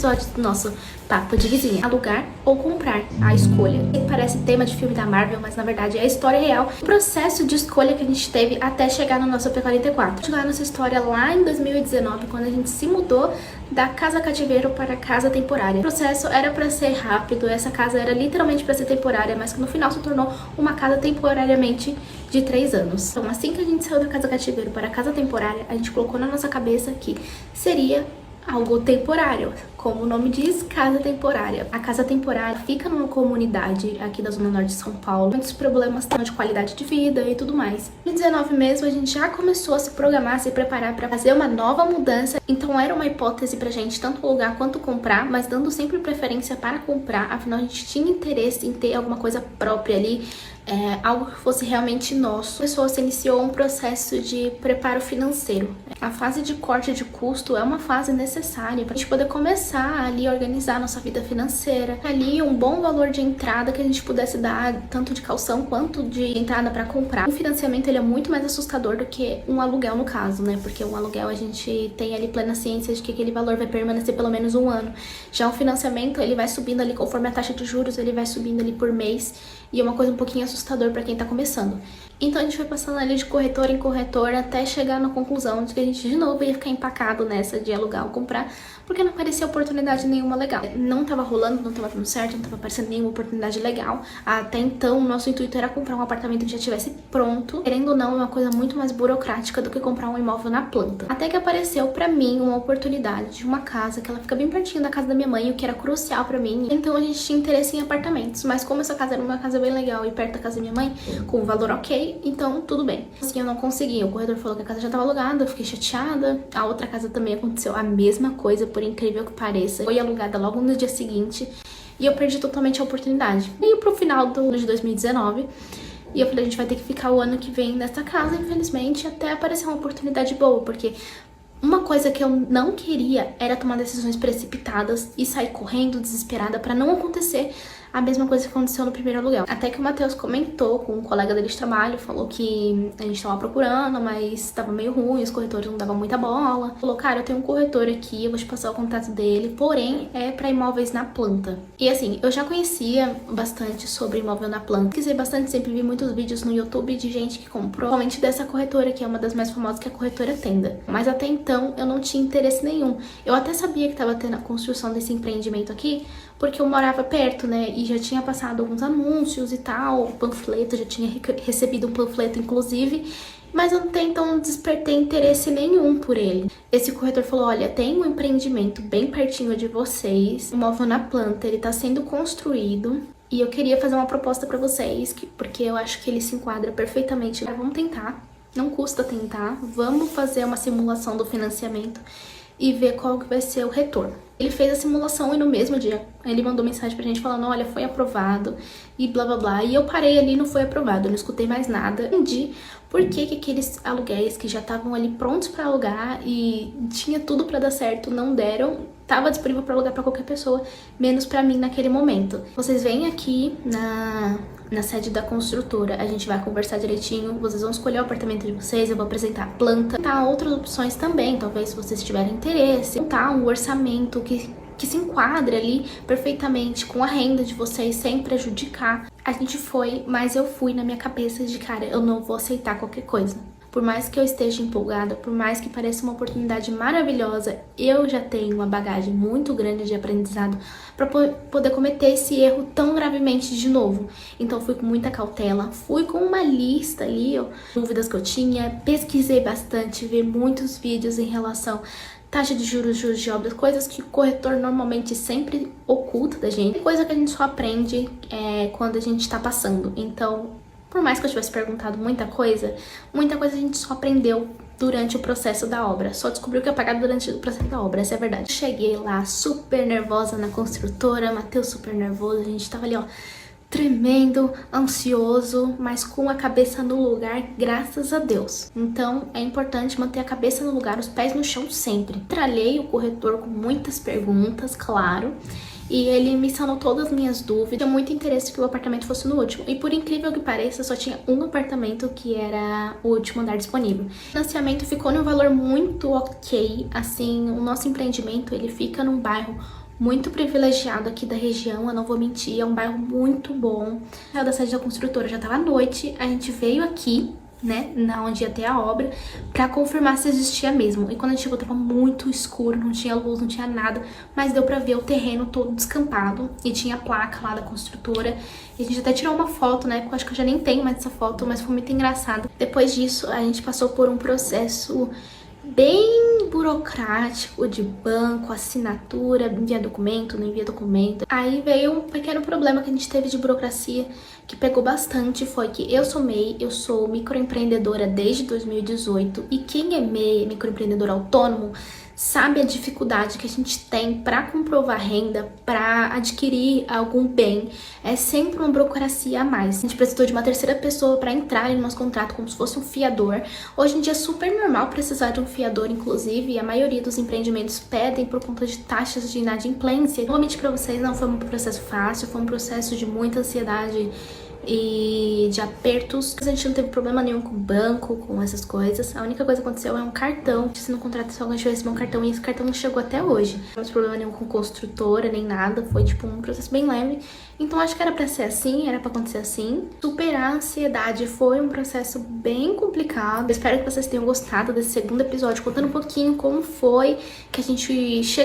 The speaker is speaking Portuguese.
episódio do nosso Papo de Vizinha. Alugar ou comprar? A escolha. Parece tema de filme da Marvel, mas na verdade é a história real. O processo de escolha que a gente teve até chegar no nosso P44. Chegar nossa história lá em 2019, quando a gente se mudou da casa cativeiro para a casa temporária. O processo era para ser rápido, essa casa era literalmente para ser temporária, mas que no final se tornou uma casa temporariamente de 3 anos. Então, assim que a gente saiu da casa cativeiro para a casa temporária, a gente colocou na nossa cabeça que seria algo temporário, como o nome diz, casa temporária. A casa temporária fica numa comunidade aqui da Zona Norte de São Paulo, muitos problemas de qualidade de vida e tudo mais. Em 2019 mesmo, a gente já começou a se programar, se preparar para fazer uma nova mudança, então era uma hipótese pra gente tanto alugar quanto comprar, mas dando sempre preferência para comprar, afinal a gente tinha interesse em ter alguma coisa própria ali, algo que fosse realmente nosso. A pessoa se iniciou um processo de preparo financeiro. A fase de corte de custo é uma fase necessária para a gente poder começar ali a organizar a nossa vida financeira. Ali um bom valor de entrada que a gente pudesse dar, tanto de calção quanto de entrada para comprar. O financiamento ele é muito mais assustador do que um aluguel no caso, né? Porque um aluguel a gente tem ali plena ciência de que aquele valor vai permanecer pelo menos um ano. Já o financiamento ele vai subindo ali conforme a taxa de juros, ele vai subindo ali por mês. E é uma coisa um pouquinho assustador para quem tá começando. Então a gente foi passando ali de corretora em corretora até chegar na conclusão de que a gente de novo ia ficar empacado nessa de alugar ou comprar, porque não parecia oportunidade nenhuma legal. Não tava rolando, não tava dando certo, não tava aparecendo nenhuma oportunidade legal. Até então o nosso intuito era comprar um apartamento que já estivesse pronto. Querendo ou não, é uma coisa muito mais burocrática do que comprar um imóvel na planta. Até que apareceu pra mim uma oportunidade de uma casa que ela fica bem pertinho da casa da minha mãe, o que era crucial pra mim. Então a gente tinha interesse em apartamentos, mas como essa casa era uma casa bem legal e perto da casa da minha mãe, com um valor ok, então tudo bem. Assim, eu não consegui. O corretor falou que a casa já estava alugada, eu fiquei chateada. A outra casa também aconteceu a mesma coisa, por incrível que pareça. Foi alugada logo no dia seguinte e eu perdi totalmente a oportunidade. E pro final do ano de 2019, e eu falei, a gente vai ter que ficar o ano que vem nessa casa, infelizmente, até aparecer uma oportunidade boa, porque uma coisa que eu não queria era tomar decisões precipitadas e sair correndo, desesperada, pra não acontecer a mesma coisa que aconteceu no primeiro aluguel. Até que o Matheus comentou com um colega dele de trabalho, falou que a gente tava procurando, mas tava meio ruim, os corretores não davam muita bola. Falou, cara, eu tenho um corretor aqui, eu vou te passar o contato dele, porém é pra imóveis na planta. E assim, eu já conhecia bastante sobre imóvel na planta. Pesquisei bastante, sempre vi muitos vídeos no YouTube de gente que comprou, principalmente dessa corretora, que é uma das mais famosas, que é a corretora Tenda. Mas até então eu não tinha interesse nenhum. Eu até sabia que tava tendo a construção desse empreendimento aqui, porque eu morava perto, né, e já tinha passado alguns anúncios e tal, panfleto, já tinha recebido um panfleto, inclusive, mas eu até então não despertei interesse nenhum por ele. Esse corretor falou, olha, tem um empreendimento bem pertinho de vocês, um imóvel na planta, ele tá sendo construído, e eu queria fazer uma proposta pra vocês, porque eu acho que ele se enquadra perfeitamente. Vamos tentar, não custa tentar, vamos fazer uma simulação do financiamento e ver qual que vai ser o retorno. Ele fez a simulação e no mesmo dia ele mandou mensagem pra gente falando, olha, foi aprovado e blá blá blá. E eu parei ali, não foi aprovado, eu não escutei mais nada. Entendi por que aqueles aluguéis que já estavam ali prontos pra alugar e tinha tudo pra dar certo, não deram. Tava disponível pra alugar pra qualquer pessoa, menos pra mim naquele momento. Vocês vêm aqui na sede da construtora, a gente vai conversar direitinho, vocês vão escolher o apartamento de vocês, eu vou apresentar a planta, tá outras opções também, talvez se vocês tiverem interesse, montar um orçamento que se enquadre ali perfeitamente com a renda de vocês, sem prejudicar. A gente foi, mas eu fui na minha cabeça de, cara, eu não vou aceitar qualquer coisa. Por mais que eu esteja empolgada, por mais que pareça uma oportunidade maravilhosa, eu já tenho uma bagagem muito grande de aprendizado para poder cometer esse erro tão gravemente de novo. Então fui com muita cautela, fui com uma lista ali, ó, dúvidas que eu tinha, pesquisei bastante, vi muitos vídeos em relação taxa de juros, juros de obras, coisas que o corretor normalmente sempre oculta da gente, coisa que a gente só aprende quando a gente tá passando. Então, por mais que eu tivesse perguntado muita coisa a gente só aprendeu durante o processo da obra. Só descobriu que ia pagar durante o processo da obra, essa é a verdade. Cheguei lá super nervosa na construtora, Matheus super nervoso, a gente tava ali, ó, tremendo, ansioso, mas com a cabeça no lugar, graças a Deus. Então, é importante manter a cabeça no lugar, os pés no chão sempre. Tralhei o corretor com muitas perguntas, claro, e ele me sanou todas as minhas dúvidas. Tinha muito interesse que o apartamento fosse no último. E por incrível que pareça, só tinha um apartamento que era o último andar disponível. O financiamento ficou num valor muito ok. Assim, o nosso empreendimento, ele fica num bairro muito privilegiado aqui da região, eu não vou mentir, é um bairro muito bom. Eu da sede da construtora já tava à noite, a gente veio aqui, né, na onde ia ter a obra, pra confirmar se existia mesmo. E quando a gente chegou tava muito escuro, não tinha luz, não tinha nada, mas deu pra ver o terreno todo descampado e tinha a placa lá da construtora. E a gente até tirou uma foto, né, porque eu acho que eu já nem tenho mais essa foto, mas foi muito engraçado. Depois disso, a gente passou por um processo bem burocrático de banco, assinatura, envia documento, não envia documento. Aí veio um pequeno problema que a gente teve de burocracia que pegou bastante, foi que eu sou MEI, eu sou microempreendedora desde 2018 e quem é MEI, microempreendedor autônomo, sabe a dificuldade que a gente tem para comprovar renda, para adquirir algum bem. É sempre uma burocracia a mais. A gente precisou de uma terceira pessoa para entrar no nosso contrato como se fosse um fiador. Hoje em dia é super normal precisar de um fiador, inclusive, e a maioria dos empreendimentos pedem por conta de taxas de inadimplência. Normalmente para vocês não foi um processo fácil, foi um processo de muita ansiedade e de apertos. A gente não teve problema nenhum com o banco, com essas coisas. A única coisa que aconteceu é um cartão. Se no contrato só a gente vai receber um cartão e esse cartão não chegou até hoje. Não tivemos problema nenhum com construtora, nem nada. Foi tipo um processo bem leve. Então acho que era pra ser assim, era pra acontecer assim. Superar a ansiedade foi um processo bem complicado. Eu espero que vocês tenham gostado desse segundo episódio, contando um pouquinho como foi que a gente chegou